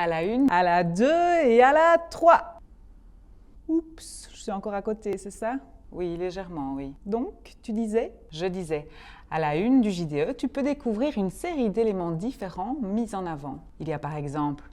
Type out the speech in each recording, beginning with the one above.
À la 1, à la 2 et à la 3. Oups, je suis encore à côté, c'est ça? Oui, légèrement, oui. Donc, tu disais? Je disais, à la 1 du JDE, tu peux découvrir une série d'éléments différents mis en avant. Il y a par exemple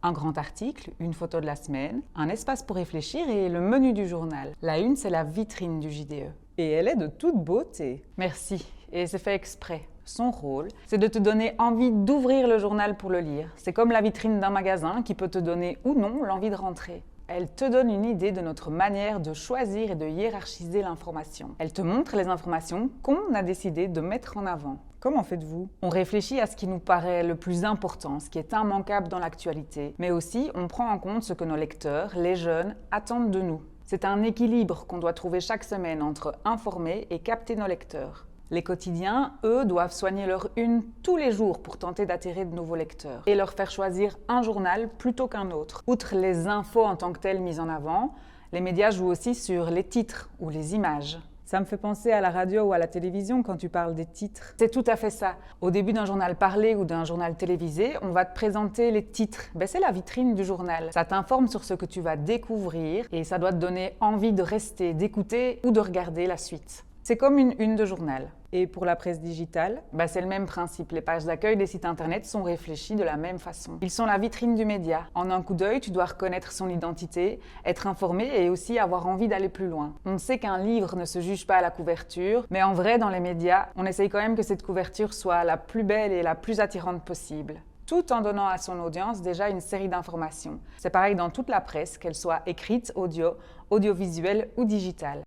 un grand article, une photo de la semaine, un espace pour réfléchir et le menu du journal. La 1, c'est la vitrine du JDE. Et elle est de toute beauté. Merci, et c'est fait exprès. Son rôle, c'est de te donner envie d'ouvrir le journal pour le lire. C'est comme la vitrine d'un magasin qui peut te donner ou non l'envie de rentrer. Elle te donne une idée de notre manière de choisir et de hiérarchiser l'information. Elle te montre les informations qu'on a décidé de mettre en avant. Comment faites-vous? On réfléchit à ce qui nous paraît le plus important, ce qui est immanquable dans l'actualité, mais aussi on prend en compte ce que nos lecteurs, les jeunes, attendent de nous. C'est un équilibre qu'on doit trouver chaque semaine entre informer et capter nos lecteurs. Les quotidiens, eux, doivent soigner leur une tous les jours pour tenter d'attirer de nouveaux lecteurs et leur faire choisir un journal plutôt qu'un autre. Outre les infos en tant que telles mises en avant, les médias jouent aussi sur les titres ou les images. Ça me fait penser à la radio ou à la télévision quand tu parles des titres. C'est tout à fait ça. Au début d'un journal parlé ou d'un journal télévisé, on va te présenter les titres. C'est la vitrine du journal. Ça t'informe sur ce que tu vas découvrir et ça doit te donner envie de rester, d'écouter ou de regarder la suite. C'est comme une une de journal. Et pour la presse digitale? C'est le même principe. Les pages d'accueil des sites internet sont réfléchies de la même façon. Ils sont la vitrine du média. En un coup d'œil, tu dois reconnaître son identité, être informé et aussi avoir envie d'aller plus loin. On sait qu'un livre ne se juge pas à la couverture, mais en vrai, dans les médias, on essaye quand même que cette couverture soit la plus belle et la plus attirante possible, tout en donnant à son audience déjà une série d'informations. C'est pareil dans toute la presse, qu'elle soit écrite, audio, audiovisuelle ou digitale.